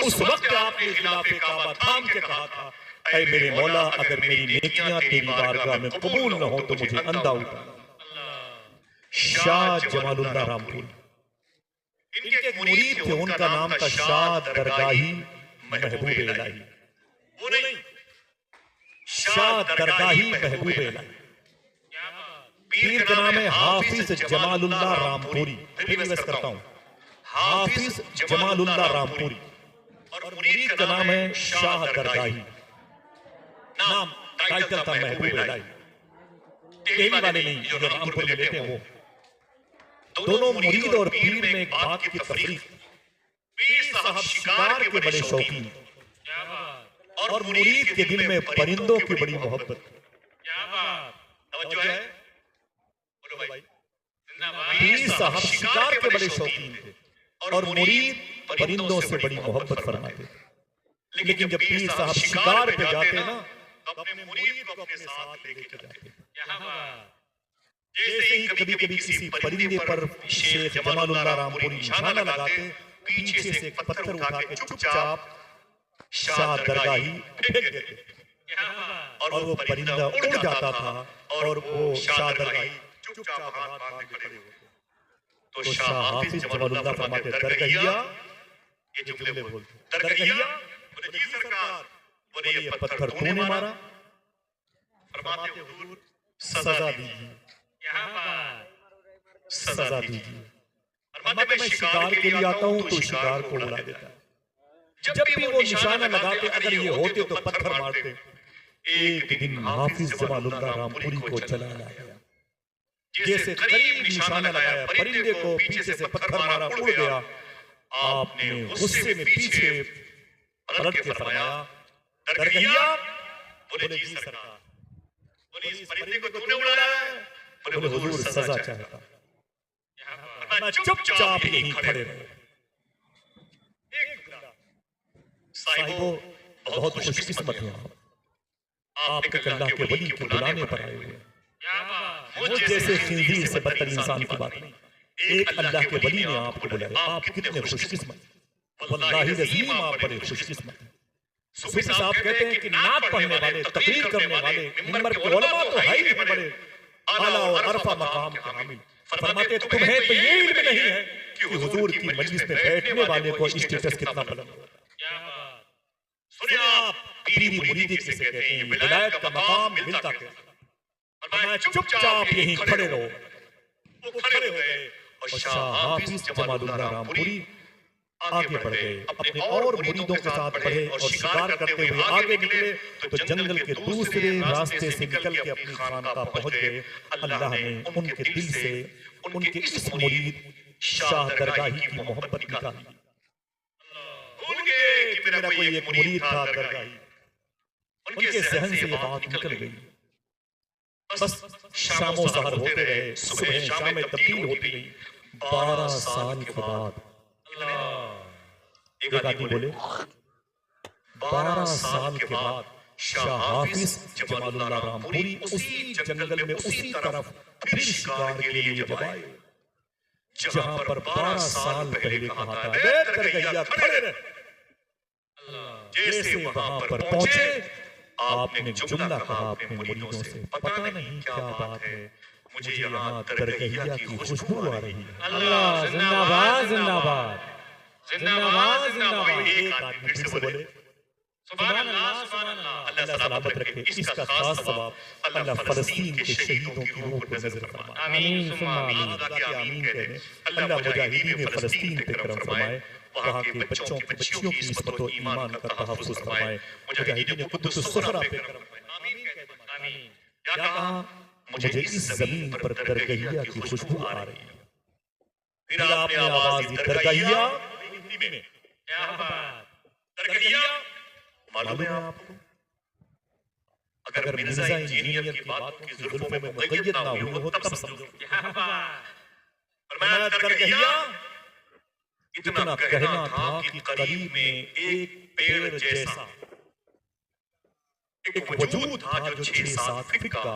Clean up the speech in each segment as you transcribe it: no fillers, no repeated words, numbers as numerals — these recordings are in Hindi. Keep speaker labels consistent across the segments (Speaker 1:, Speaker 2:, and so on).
Speaker 1: उस वक्त आपने खिलाफे काबा थाम के कहा था, ऐ मेरे मौला अगर मेरी नेकियां तेरी बारगाह में कबूल न हो तो मुझे अंधा उठा। शाह जमालुल्लाह रामपुरी, इनके एक मुरीद थे, उनका नाम था शाह दरगाही महबूब इलाही। वो नहीं, शाह दरगाही महबूब इलाही। पीर का नाम है हाफिज जमालुल्लाह रामपुरी। फिर रिवर्स करता हूं, हाफिज जमालुल्लाह रामपुरी और मुरीद का नाम है शाह दरगाही। नाम टाइटल था महबूब इलाही। टेढ़ी वाले नहीं जो रामपुर में लेते हैं वो। दोनों मुरीद और पीर में एक बात की तफरीक। पीर साहब शिकार के बड़े शौकीन और मुरीद के दिल में परिंदों की बड़ी मोहब्बत। क्या बात, तवज्जो है, बोलो भाई। पीर साहब शिकार के बड़े शौकीन थे और मुरीद परिंदों से बड़ी मोहब्बत फरमाते थे। लेकिन जब पीर साहब शिकार पे जाते ना तो अपने मुरीद को अपने साथ लेके जाते। जैसे ही कभी कभी किसी परिंदे पर शेख जमालुल्लाह रामपुरी निशाना लगाते, पीछे से एक पत्थर उठा के चुपचाप शाह दरगाही फेंक देते और वो परिंदा उड़ जाता था और वो शाह दरगाही चुपचाप हाथ बांध के खड़े होते। तो शाह हाफिज जमालुल्लाह फरमाते, दरगहिया, ये जुमले बोलते, दरगहिया, बोले जी सरकार, बोले ये पत्थर तूने मारा? फरमाते हुजूर सजा दीजिए। क्या बात, सजा दीजिए। फरमाते मैं शिकार के लिए आता हूं तो शिकार को उड़ा देता। जब भी वो निशाना लगाते अगर ये होते तो पत्थर मारते। एक दिन हाफिज जमालुल्लाह रामपुरी को चलाना गया, जैसे करीब निशाना लगाया, परिंदे को पीछे से पत्थर मारा, उड़ गया। आपने गुस्से में पीछे पलट के फरमाया, दरगहिया, बोले जी सरकार, बोले इस परिंदे को तूने उड़ाया है? बोले हुजूर सजा चाहता। मैं चुपचाप यहीं खड़े रहो। साहिबो बहुत खुशकिस्मत हैं आप एक अल्लाह के वली के बुलाने पर आए हुए। मुझ जैसे खिंजीर से बदतर इंसान की बात नहीं, एक अल्लाह के वली ने आपको बुलाया। आप कितने खुशकिस्मत, वल्लाहि अज़ीम आप बड़े खुशकिस्मत हैं। सूफी साहब कहते हैं कि नात पढ़ने वाले, तकरीर करने वाले, मिंबर के उलमा तो है ही बड़े आला और अरफा मकाम के हामिल। फरमाते तुम्हें तो ये इल्म नहीं है कि हुजूर की मजलिस में बैठने वाले को स्टेटस कितना बुलंद होता है। सुनिए आप, पीरी मुरीदी किसे कहते हैं, विलायत का मकाम मिलता कैसे? मैं चुपचाप यहीं खड़े रहो। वो खड़े हो गए और शाह हाफिज जमालुल्लाह रामपुरी आगे बढ़ गए, अपने और मुरीदों के साथ बढ़े और शिकार करते हुए आगे निकले तो जंगल के दूसरे रास्ते से निकल के अपनी खानका पहुंच गए। अल्लाह ने उनके दिल से उनके इस मुरीद शाह दरगाही की मोहब्बत निकाली। भूल गए कि मेरा कोई एक मुरीद था दरगाही। उनके जहन से ये बात निकल गई। बस शामो सहर होते रहे, सुबह शामें तब्दील होती गई। 12 साल के बाद एक आदमी बोले, 12 साल के बाद शाह हाफिज जमालुल्लाह रामपुरी उसी जंगल में उसी तरफ फिर शिकार के लिए जब आए जहां पर 12 साल पहले कहा था दरगहिया खड़े रहे। जैसे वहां पर पहुंचे आपने जुमला कहा अपने मुरीदों से, पता नहीं क्या बात है, मुझे यहाँ दरगहिया की खुशबू आ रही है।
Speaker 2: अल्लाह जिंदाबाद जिंदाबाद जिंदाबाद जिंदाबाद।
Speaker 1: एक आदमी फिर से बोले, सुभान अल्लाह सुभान अल्लाह। अल्लाह सलामत रखे। इसका खास सवाब अल्लाह फलस्तीन के शहीदों की रूह को नजर फरमाए।
Speaker 2: आमीन सुम्मा आमीन।
Speaker 1: आमीन कहते हैं। अल्लाह मुजाहिदीन फलस्तीन पे करम फरमाए, वहाँ के बच्चों बच्चियों की निस्बत और ईमान का तहफ्फुज़ फरमाए। मुजाहिदीन कुद्दुस सुगरा पे करम फरमाए। आमीन। क्या कहा? मुझे इस जमीन पर दरगहिया की खुशबू आ रही है। फिर आपने आवाज दी, दरगहिया में। क्या बात, दरगहिया मालूम है आपको? अगर मिर्जा इंजीनियर की बातों की जुल्फों में मुक़य्यद ना हुई हो तब समझो। क्या बात, फरमाया दरगहिया इतना कहना था कि करीब में एक पेड़ जैसा एक वजूद था जो 6-7 फीट का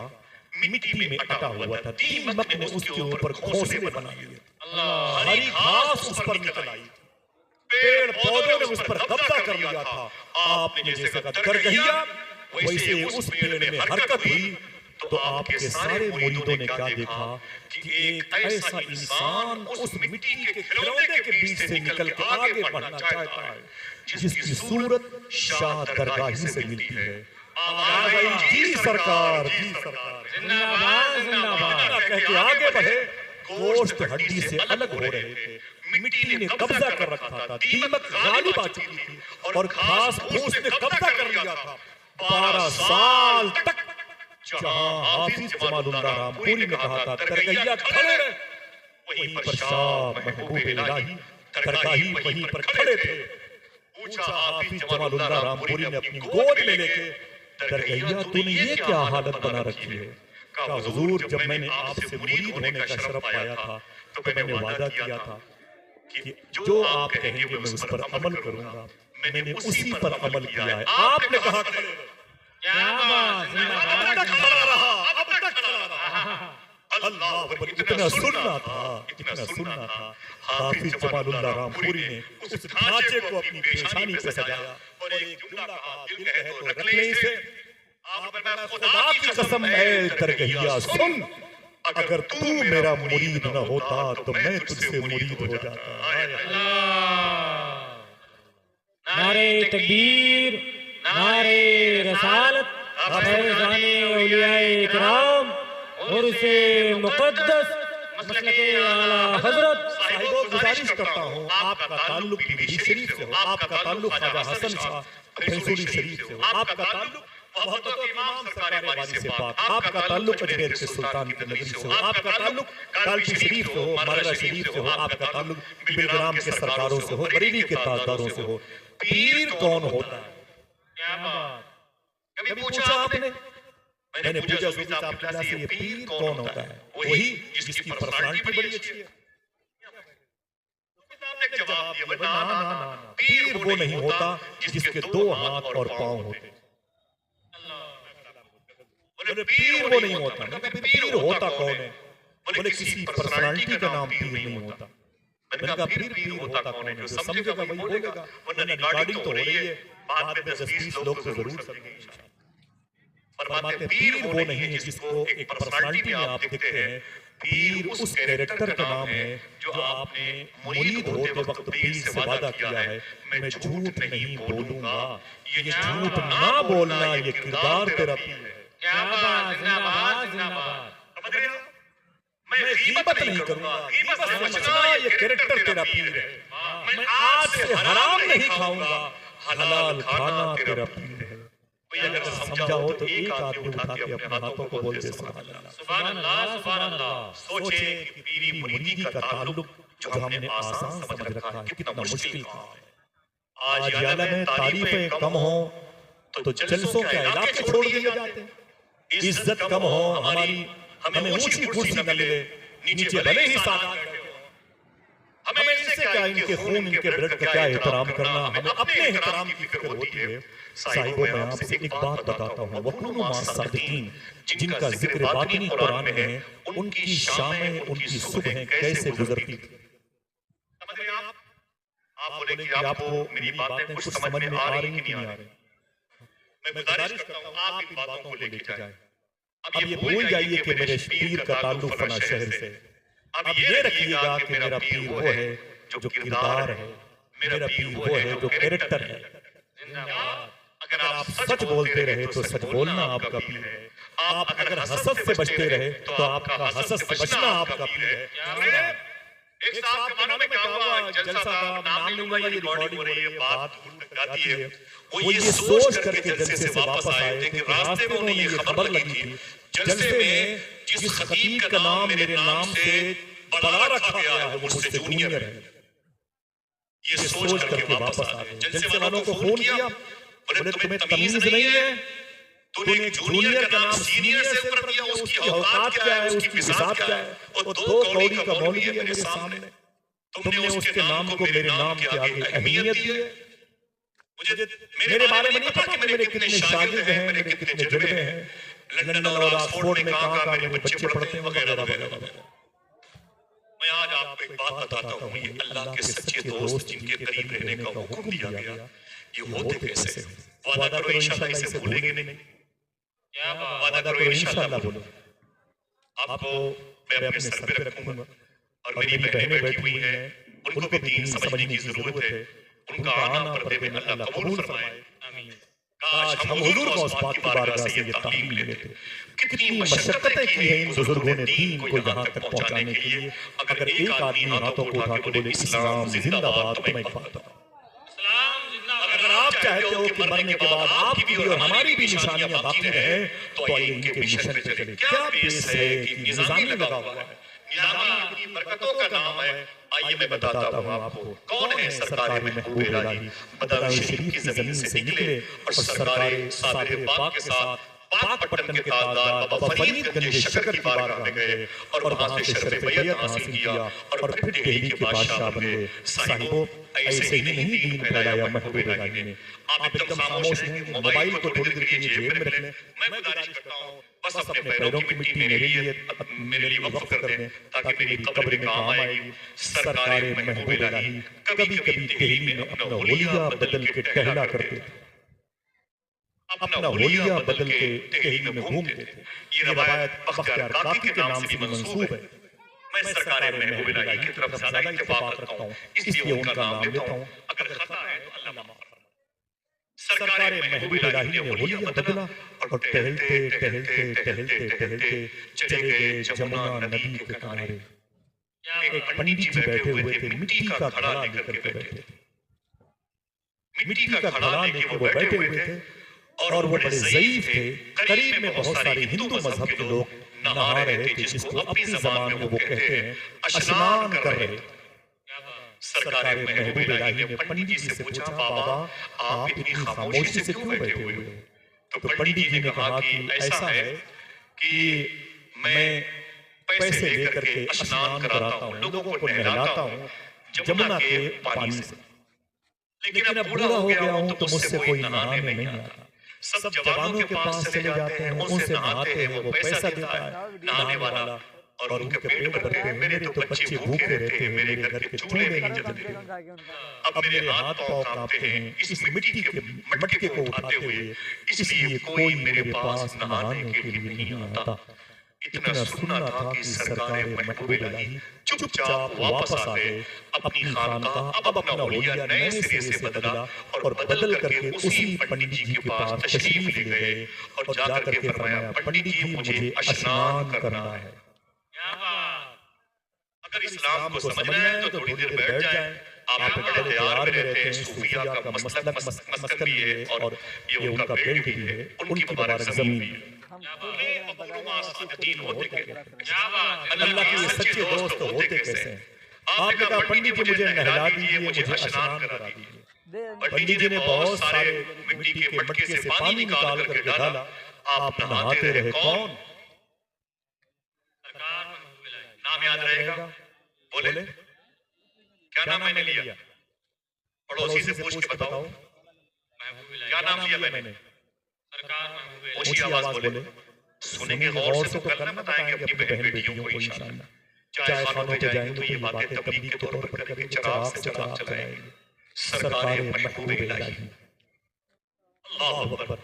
Speaker 1: मिट्टी में अटा हुआ था। दीमक ने उसके ऊपर घोंसले बना लिए। हरी घास उस पर निकल आई। पेड़ पौधों ने उस पर कब्जा कर लिया था। आपने जैसे कहा दरगहिया, वैसे उस पेड़ में हरकत हुई तो आपके सारे मुरीदों ने क्या देखा कि एक ऐसा इंसान उस मिट्टी के खिलौने के बीच से निकल के आगे बढ़ना चाहता है जिसकी सूरत शाह दरगाही से मिलती है। जी सरकार, जी सरकार,
Speaker 2: जिंदाबाद जिंदाबाद
Speaker 1: कह के आगे बढ़े। गोश्त हड्डी से अलग हो रहे थे, मिट्टी ने कब्जा कर रखा था, दीमक गालिब आ चुकी थी और घास फूस ने कब्जा कर लिया था। 12 साल तक जहां हाफिज जमालुल्लाह रामपुरी ने कहा था दरगहिया खड़े रहे, वहीं पर शाह महबूब इलाही दरगाही वहीं पर खड़े थे। पूछा हाफिज जमालुल्लाह रामपुरी ने अपनी गोद में लेके, दरगहिया तूने ये क्या हालत बना रखी है? कहा हुजूर, जब मैंने आपसे मुरीद होने का शरफ पाया था तो मैंने वादा किया था कि जो आप कहेंगे मैं उस पर अमल करूंगा। मैंने उसी पर अमल किया है। आपने कहा खड़े रहो,
Speaker 2: क्या बात, जिंदाबाद
Speaker 1: अब तक खड़ा रहा, अब तक खड़ा रहा। अल्लाह अकबर, इतना सुनना था, इतना सुनना था। हाफिज जमालुल्लाह रामपुरी ने उस ढांचे को अपनी पेशानी पे सजाया और एक जुमला कहा, दिल है तो रख ले इसे। आपने फरमाया खुदा की कसम है दरगहिया सुन, अगर तू मेरा मुरीद न होता तो मैं तुझसे मुरीद हो जाता।
Speaker 2: नारे तकबीर, नारे रसालत, फैज़ाने औलियाए इकराम, उर्से मुक़द्दस, मसलके आला हज़रत।
Speaker 1: साहिबों, गुजारिश करता हूँ, आपका ताल्लुक पीरी शरीफ से हो, आपका ताल्लुक ख्वाजा हसन शाह फैज़ुली शरीफ से हो, आपका ताल्लुक मोहब्बत इमाम सरकार वाली से पाक, आपका ताल्लुक अजमेर के सुल्तान की नगरी से हो, आपका ताल्लुक कालपी शरीफ से हो, मालदा शरीफ से हो, आपका ताल्लुक बिलग्राम के सरकारों से हो, बरेली के ताजदारों से हो। पीर कौन होता है?
Speaker 2: क्या बात,
Speaker 1: कभी पूछा आपने? मैंने पूछा सूफी साहब से, ये पीर कौन होता है? वही जिसकी पर्सनालिटी बड़ी अच्छी है। जवाब दिया, ना ना ना, पीर वो नहीं होता जिसके 2 हाथ और पांव होते। बोले पीर वो नहीं होता। फिर पीर होता कौन है? बोले किसी पर्सनालिटी का नाम पीर नहीं होता। मैंने कहा फिर पीर होता कौन है? जो समझेगा वही बोलेगा, वरना रिकॉर्डिंग तो हो रही है, बाद में 10-20 लोग तो जरूर समझेंगे। फरमाते पीर वो नहीं है जिसको एक पर्सनालिटी में आप देखते हैं। पीर उस कैरेक्टर का नाम है जो आपने मुरीद होते वक्त पीर से वादा किया है, मैं झूठ नहीं बोलूंगा, ये झूठ ना बोलना, ये किरदार तेरा पीर है।
Speaker 2: क्या बात, जिंदाबाद जिंदाबाद।
Speaker 1: मैं गीबत नहीं करूंगा, गीबत से बचना, ये कैरेक्टर तेरा पीर है। मैं आज से हराम नहीं खाऊंगा, हलाल खाना तेरा पीर है। अगर समझा हो तो एक आदमी उठा के अपने हाथों को बोल दे सुभान अल्लाह,
Speaker 2: सुभान अल्लाह, सुभान अल्लाह।
Speaker 1: सोचे कि पीरी मुरीदी का ताल्लुक जो हमने आसान समझ रखा है कितना मुश्किल काम है। आज ये आलम में तारीफें कम हो तो जलसों के इलाके छोड़ दिए जाते हैं, इज्जत कम हो हमारी, हमें ऊंची कुर्सी न मिले, नीचे भले ही सादात बैठे हो, हमें इनसे क्या, इनके खून इनके ब्लड का क्या एहतराम करना, हमें अपने एहतराम की फिक्र होती है। साहिबों, मैं आपसे एक बात बताता हूँ, वकुनु मा सादिकीन, जिनका जिक्र बातिनी कुरान में है, उनकी शामें, उनकी सुबहें कैसे गुजरती थी। आप बोले कि आपको मेरी बातें कुछ समझ में आ रही कि नहीं आ रही? मैं गुजारिश करता हूँ आप इन बातों को लेके जाएं। अब ये भूल जाइए कि मेरे पीर का ताल्लुक फला शहर से। अब ये रखिएगा कि मेरा पीर वो है जो किरदार है, मेरा पीर वो है जो कैरेक्टर है। अगर आप सच बोलते रहे तो सच बोलना आपका पीर है, आप अगर हसद से बचते रहे तो आपका हसद से बचना आपका पीर है। एक साहब के मानो में क्या हुआ, जलसा का नाम लूंगा, ये रिकॉर्डिंग हो रही है, बात गाती है, वो ये सोच करके जलसे से वापस आए थे कि रास्ते में उन्हें ये खबर लगी थी जलसे में जिस खतीब का नाम मेरे नाम से बड़ा रखा गया है वो मुझसे जूनियर है। ये सोच करके वापस आ गए, जलसे वालों को फोन किया, बोले तुम्हें तमीज नहीं है, तूने एक जूनियर का नाम सीनियर से ऊपर दिया, उसकी औकात क्या है, उसकी बिसात क्या है? और 2 कौड़ी का मौलवी है मेरे सामने, तुमने उसके नाम को मेरे नाम के आगे अहमियत दी है। मुझे मेरे बारे में नहीं पता कि मेरे कितने शागिर्द हैं, मेरे कितने जलवे हैं, लंदन और ऑक्सफोर्ड में कहां-कहां मेरे बच्चे पढ़ते हैं वगैरह वगैरह। मैं आज आपको एक बात बताता हूँ, ये अल्लाह के सच्चे दोस्त जिनके करीब रहने का हुक्म दिया गया, ये होते कैसे? वादा करो इंशाल्लाह इसे भूलेंगे नहीं।
Speaker 2: क्या बात,
Speaker 1: वादा करो इंशाल्लाह बोलो। आपको मैं अपने सर पे रखूंगा और मेरी बहनें बैठी हुई हैं, उनको भी दीन समझने की जरूरत है। उनका आना पर्दे में अल्लाह कबूल फरमाए।
Speaker 2: आमीन।
Speaker 1: काश हम हुजूर गौस पाक की बारगाह से ये तालीम लेते। कितनी मशक्कतें की हैं इन बुजुर्गों ने दीन को यहाँ तक पहुँचाने के लिए। अगर एक आदमी हाथों को उठा के बोले इस्लाम जिंदाबाद, तो मैं एक बात बताऊं,
Speaker 2: इस्लाम जिंदाबाद।
Speaker 1: अगर आप चाहते हो कि मरने के बाद आपकी भी और हमारी भी निशानियां बाकी रहे, तो आइए इनके मिशन पे चले। क्या बेस है कि निजामी लगा हुआ है, निजामी अपनी बरकतों का नाम है। आइए मैं बताता हूँ आपको कौन है सरकार महबूब इलाही। बदायूं शरीफ की जमीन से निकले और सरकार साबिर पाक के साथ पाक पट्टन के ताजदार बाबा फरीदगंज शकर की बारगाह में गए और वहां से शरफ बैयत हासिल किया और फिर दिल्ली के बादशाह बन गए। साहिबो, ऐसे ही नहीं दीन फैलाया महबूब इलाही ने। आप एकदम खामोश हैं, मोबाइल को थोड़ी देर के लिए जेब में रख लें। मैं गुजारिश करता हूँ बस अपने पैरों की मिट्टी मेरे लिए वक्फ कर दें, ताकि मेरी कब्र में काम आएगी। सरकार महबूब इलाही कभी कभी दिल्ली में अपना होलिया बदल के टहला करते थे, अपना होलिया बदल के दिल्ली में घूमते थे। ये रवायत बख्तियार काकी के नाम से भी मंसूब है। मैं सरकार महबूब इलाही की तरफ ज्यादा इत्तेफाक रखता हूँ, इसलिए उनका नाम लेता हूँ। अगर खता है तो अल्लाह माफ फरमाए। सरकार महबूब इलाही ने होलिया बदला और टहलते टहलते टहलते टहलते चले गए जमुना नदी के किनारे। एक पंडित जी बैठे हुए थे, मिट्टी का घड़ा लेकर के बैठे थे। मिट्टी का घड़ा लेके वो बैठे हुए थे और वो बड़े ज़ईफ थे। करीब में बहुत सारे हिंदू मजहब के लोग नहा रहे थे, जिसको अपनी ज़बान में वो कहते हैं स्नान कर रहे। सरकार महबूब इलाही ने पंडित जी से पूछा, बाबा आप इतनी खामोशी से क्यों बैठे हुए हो? तो पंडित जी ने कहा कि ऐसा है कि मैं पैसे लेकर के स्नान कराता हूँ, लोगों को नहलाता हूँ जमुना के पानी से, लेकिन अब बूढ़ा हो गया हूँ तो मुझसे कोई नहाने नहीं आता। सब जवानों के पास चले जाते हैं, उनसे नहाते हैं, वो पैसा देता है नहाने वाला और उनके पेट भरते हैं। मेरे तो बच्चे भूखे रहते हैं, मेरे घर के चूल्हे नहीं जलते। अब मेरे हाथ पांव कांपते हैं इस मिट्टी के मटके को उठाते हुए, इसलिए कोई मेरे पास नहाने के लिए नहीं आता। इतना सुना था कि सरकार महबूब इलाही चुपचाप वापस आ गए अपनी खानकाह। अब अपना होलिया नए सिरे से बदला और बदल करके उसी पंडित जी के पास तशरीफ ले गए और जाकर के फरमाया, पंडित जी मुझे स्नान करना है। अगर इस्लाम को समझना है तो थोड़ी देर बैठ जाएं। आप बड़े तैयार में रहते हैं, सूफिया का मसलक भी है और ये उनका बेल्ट भी है, उनकी मुबारक जमीन भी है। अल्लाह के ये सच्चे दोस्त होते कैसे हैं? आपने कहा पंडित जी मुझे नहला दीजिए, मुझे स्नान करा दीजिए। पंडित जी ने बहुत सारे मिट्टी के मटके से पानी निकाल करके डाला, आप नहाते रहे। कौन? नाम याद रहेगा? बोले क्या नाम मैंने लिया? पड़ोसी से पूछ के बताओ क्या नाम लिया मैंने? ऊंची आवाज बोले। सुनेंगे गौर से तो करना बताएंगे अपनी बहन बेटियों को इंशाअल्लाह। चाय खानों पे जाएंगे तो ये बातें तबलीग के तौर पर करेंगे, चिराग से चिराग जलाएंगे। सरकार महबूब इलाही अल्लाह अकबर।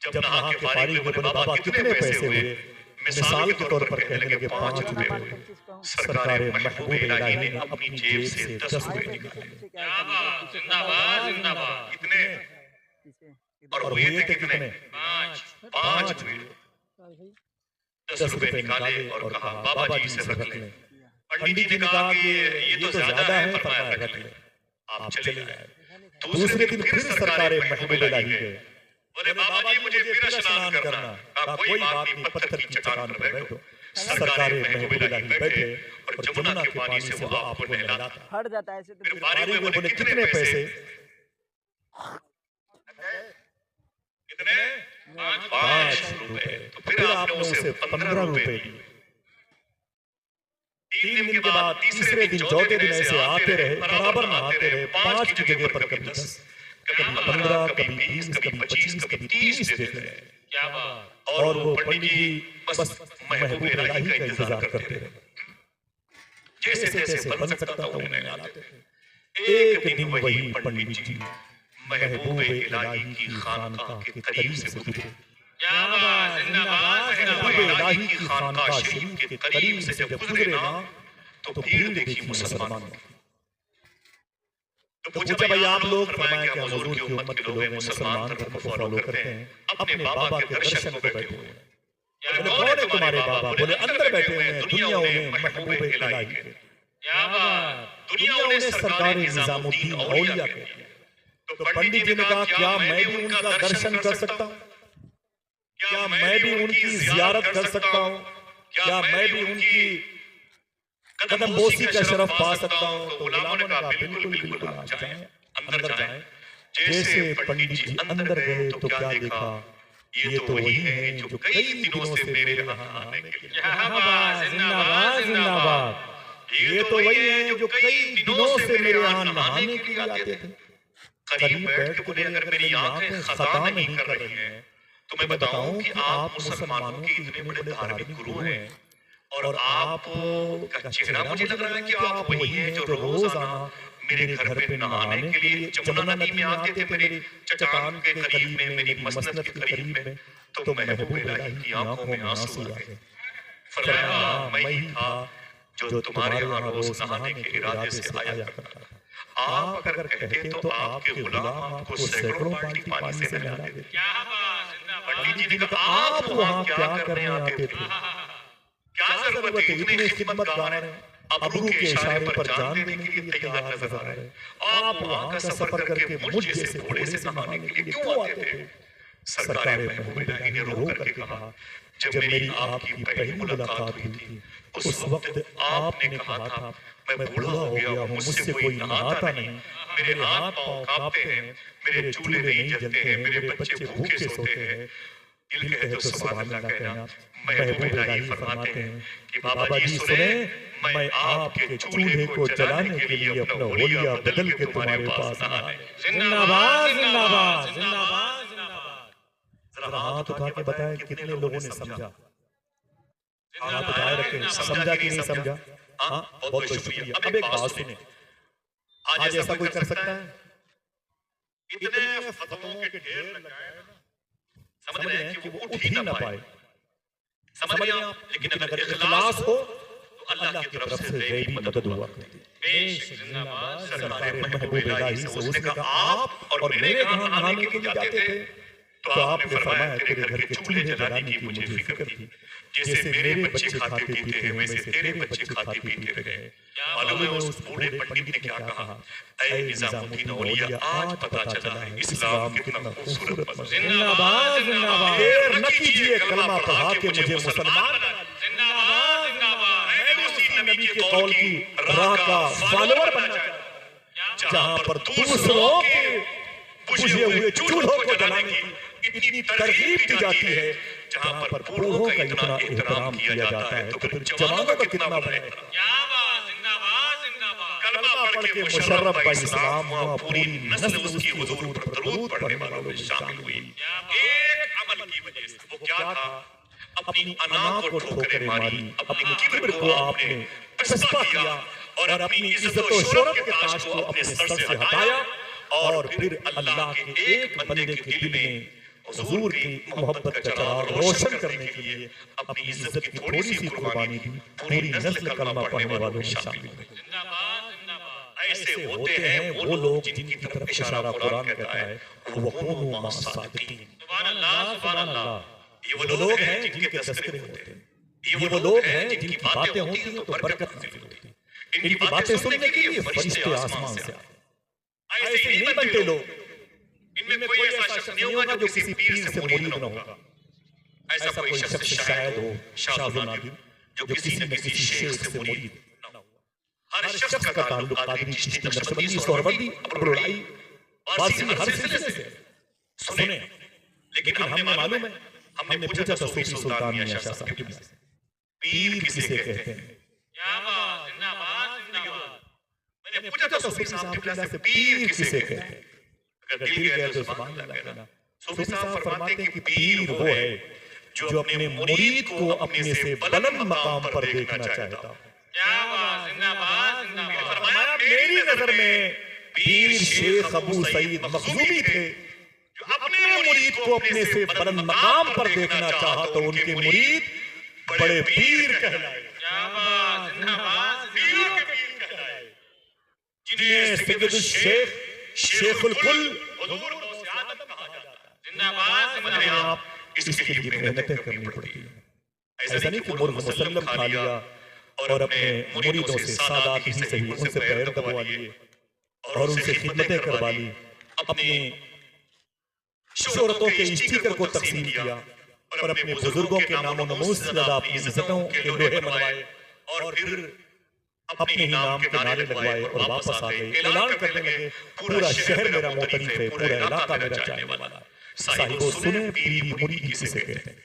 Speaker 1: जब नहा के फारिग हुए बोले, बाबा कितने पैसे हुए? मिसाल के तौर पर कहने लगे 5 रुपए हुए। सरकार महबूब इलाही ने अपनी जेब से 10 रुपए निकाले। कितने? और हुए थे कितने? 5 हुए। 10 रुपए निकाले और कहा बाबा जी से रख लें। पंडित जी ने कहा कि ये तो ज्यादा है, फरमाया रख लें। आप चले गए। दूसरे दिन फिर सरकार महबूब इलाही गए, बोले बाबा जी मुझे फिर स्नान करना। कहा कोई बात नहीं, पत्थर की चट्टान पर बैठो। सरकार महबूब इलाही बैठे और जमुना के पानी से वो आपको नहलाता।
Speaker 3: हट जाता है ऐसे तो।
Speaker 1: फिर बारी में बोले कितने पैसे? कितने? 5 रुपए। तो फिर आपने उसे 15 रुपए दिए। 3 दिन के बाद तीसरे दिन चौथे दिन ऐसे आते रहे, बराबर नहाते रहे। 5 की जगह पर कभी 10, कभी 15, कभी 20, कभी 25, कभी 30 देते रहे। और वो पंडित जी बस महबूब इलाही का इंतजार करते रहे। जैसे तैसे बन सकता था उन्हें लाते थे। एक दिन वही पंडित जी महबूब इलाही की खानकाह के करीब से गुजरे।
Speaker 2: क्या बात, जिंदाबाद
Speaker 1: महबूब
Speaker 2: जिंदाबाद।
Speaker 1: इलाही की खानकाह शरीफ के करीब से जब गुजरे ना तो भीड़ देखी मुसलमानों की। तो पूछा भाई आप लोग, फरमाया कि हम हुजूर की उम्मत के लोग हैं, मुसलमान धर्म को फॉलो करते हैं, अपने बाबा के दर्शन को बैठे हुए हैं। बोले कौन है तुम्हारे बाबा? बोले अंदर बैठे हुए हैं, दुनिया उन्हें महबूब इलाही के,
Speaker 2: क्या बात।
Speaker 1: दुनिया उन्हें सरकार निजामुद्दीन औलिया कहती है। तो पंडित जी ने कहा क्या मैं भी उनका दर्शन कर सकता हूँ? क्या मैं भी उनकी जियारत कर सकता हूँ? क्या मैं भी उनकी कदम बोसी का शरफ पा सकता हूँ? तो गुलामों ने कहा बिल्कुल बिल्कुल आप जाएं, अंदर जाएं। जैसे पंडित जी अंदर गए तो क्या देखा, ये तो वही है जो कई दिनों से मेरे यहाँ आने के लिए।
Speaker 2: क्या बात, जिंदाबाद जिंदाबाद।
Speaker 1: ये तो वही है जो कई दिनों से मेरे यहाँ नहाने के लिए आते थे। करीब बैठ के बोले अगर मेरी आंखें खता नहीं कर रही हैं तो मैं बताऊं कि आप मुसलमानों के इतने बड़े धार्मिक गुरु हैं और आप का चेहरा मुझे लग रहा है कि आप वही हैं जो रोजाना मेरे घर पे नहाने के लिए जमुना नदी में आते थे, मेरे चट्टान के करीब में, मेरी मसनद के करीब में। तो महबूब इलाही की आंखों में आंसू आ गए। फरमाया मैं ही था जो तुम्हारे यहाँ रोज नहाने के इरादे से आया करता था। आप अगर कहते तो आपके गुलाम आपको सैकड़ों बाल्टी पानी से नहला देते।
Speaker 2: क्या बात, जिंदाबाद।
Speaker 1: पंडित जी ने कहा आप वहाँ क्या करने आते थे? क्या जरूरत है? इतने खिदमतगार हैं, अबरू के इशारे पर जान देने के लिए तैयार नजर आ रहे। आप वहाँ का सफर करके मुझ जैसे घोड़े से नहाने के लिए क्यों आते थे? सरकार महबूब इलाही ने रो करके कहा जब मेरी आपकी पहली मुलाकात हुई थी उस वक्त आपने कहा था मैं बूढ़ा हो गया हूँ, मुझसे कोई नहाता नहीं, मेरे हाथ पांव कांपते हैं, मेरे चूल्हे नहीं जलते हैं, मेरे बच्चे भूखे सोते हैं। दिल कहे तो सुभान अल्लाह कहना। महबूब इलाही फरमाते हैं कि बाबा जी सुने, मैं आपके चूल्हे को जलाने के लिए अपना होलिया बदल के तुम्हारे पास आया।
Speaker 2: जिंदाबाद जिंदाबाद जिंदाबाद जिंदाबाद।
Speaker 1: जरा हाथ उठा के बताएं कितने लोगों ने समझा? हाथ उठाए रखें, समझा कि नहीं समझा? हाँ, बहुत बहुत शुक्रिया। अब एक बात सुने, आज ऐसा कोई कर सकता है? इतने फतवों के ढेर लगाए ना, समझ रहे हैं कि वो उठ ही ना पाए, समझ रहे हैं आप? लेकिन अगर इखलास हो तो अल्लाह की तरफ से गैबी मदद हुआ करती है।
Speaker 2: बेशक, जिंदाबाद
Speaker 1: सरकार महबूब इलाही से उसने कहा आप और मेरे घर नहाने के लिए जाते थे तो आपने फरमाया तेरे घर के चूल्हे जलाने की मुझे फिक्र थी। जैसे मेरे बच्चे खाते पीते हैं वैसे तेरे बच्चे खाते पीते रहे। मालूम है उस बूढ़े पंडित ने क्या कहा? ऐ निजामुद्दीन औलिया, आज पता चला है इस्लाम कितना खूबसूरत मजहब है।
Speaker 2: जिंदाबाद जिंदाबाद।
Speaker 1: देर न कीजिए, कलमा पढ़ा के मुझे मुसलमान बना दीजिए।
Speaker 2: जिंदाबाद जिंदाबाद।
Speaker 1: मैं उसी नबी के कौल की राह का फॉलोअर बनना चाहता हूं जहां पर दूसरों के बुझे हुए चूल्हों को जलाने की इतनी तरकीब दी जाती है, जहां पर बूढ़ों का इतना एहतराम किया जाता है, तो फिर जवानों का कितना बढ़ेगा?
Speaker 2: क्या बात, जिंदाबाद जिंदाबाद।
Speaker 1: कलमा पढ़ के मुशर्रफ का इस्लाम हुआ, पूरी नस्ल उसकी हुजूर पर दरूद पढ़ने वालों में शामिल हुई। एक अमल की वजह से, वो क्या था? अपनी अना को ठोकरें मारी, अपनी किब्र को आपने पस्ता किया और अपनी इज्जत और शोहरत के ताज को अपने सर से हटाया और फिर अल्लाह के एक बंदे के दिल में हुजूर की मोहब्बत का चिराग रोशन करने के लिए अपनी इज्जत की थोड़ी सी कुर्बानी दी। पूरी नस्ल कलमा पढ़ने वालों में शामिल हुई।
Speaker 2: जिंदाबाद जिंदाबाद।
Speaker 1: ऐसे होते हैं वो लोग जिनकी तरफ इशारा कुरान कहता है वो कौनो मा सादिकीन।
Speaker 2: सुभान अल्लाह सुभान अल्लाह।
Speaker 1: ये वो लोग हैं जिनके तज़किरे होते हैं, ये वो लोग हैं जिनकी बातें होती हैं तो बरकत नाज़िल होती है। इनकी बातें सुनने के लिए फरिश्ते आसमान से आते हैं। ऐसे नहीं बनते लोग। इनमें कोई ऐसा शख्स नहीं होगा जो किसी पीर से मुरीद न होगा। ऐसा कोई शख्स शायद हो शाज़ नादिर जो किसी न किसी शेख से मुरीद न हो। हर शख्स का ताल्लुक कादरी, चिश्ती, नक्शबंदी, सोहरबंदी, अब्रुलाई, वासी हर सिलसिले से। सुने, लेकिन हमने मालूम है, हमने पूछा था सूफी सुल्तान मियां शाह साहब से, पीर किसे कहते हैं?
Speaker 2: क्या बात, जिंदाबाद जिंदाबाद।
Speaker 1: मैंने पूछा था सूफी साहब से पीर किसे कहते हैं? अगर दिल गया तो सुभान अल्लाह कहना। सूफी साहब फरमाते हैं कि पीर वो है जो अपने मुरीद को अपने से बुलंद मकाम पर देखना चाहता है।
Speaker 2: क्या बात, जिंदाबाद जिंदाबाद।
Speaker 1: फरमाया मेरी नजर में पीर शेख अबू सईद मखजूमी थे, जो अपने मुरीद को अपने से बुलंद मकाम पर देखना चाहा तो उनके मुरीद बड़े पीर कहलाए।
Speaker 2: क्या बात, जिंदाबाद
Speaker 1: पीर के पीर कहलाए, जिन्हें सैयदुल शेख शेखुल कुल हुजूर गौसे आदम कहा जाता है।
Speaker 2: जिंदाबाद
Speaker 1: अपने
Speaker 2: जिंदाबाद।
Speaker 1: आप इसके लिए मेहनतें करनी पड़ती है। ऐसा नहीं कि मुर्ग मुसल्लम खा लिया और अपने मुरीदों से सादात ही सही उनसे पैर दबवा लिए और उनसे खिदमतें करवा ली, अपनी शोहरतों के स्टिकर को तकसीम किया और अपने बुजुर्गों के नामो नमूस से ज्यादा अपनी इज्जतों के लोहे मनवाए और फिर अपने ही नाम के नारे लगवाए और वापस आ गए। ऐलान करने लगे पूरा शहर मेरा मोतरीफ है, पूरा इलाका मेरा चाहने वाला है। साहिबो सुने पीरी मुरीदी किसे कहते हैं।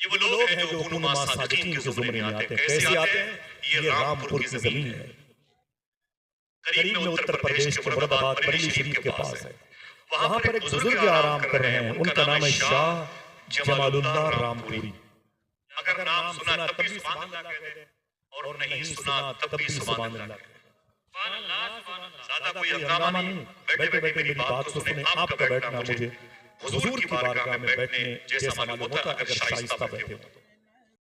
Speaker 1: ये वो लोग हैं जो हुनुमा सादिकीन के ज़ुमरे में आते हैं। कैसे आते हैं? ये रामपुर की जमीन है, करीब में उत्तर प्रदेश के मुरादाबाद बरेली शरीफ के पास है। वहां पर एक बुजुर्ग आराम कर रहे हैं, उनका नाम है शाह जमालुल्लाह रामपुरी। अगर नाम सुना तब भी सुभान अल्लाह कहते हैं और नहीं सुना तब भी सुभान अल्लाह कहते हैं। ज्यादा कोई हंगामा नहीं, बैठे बैठे मेरी बात तो सुने। आपका बैठना मुझे हुजूर की बारगाह में बैठने जैसा मालूम होता है अगर शाइस्ता बैठे हो।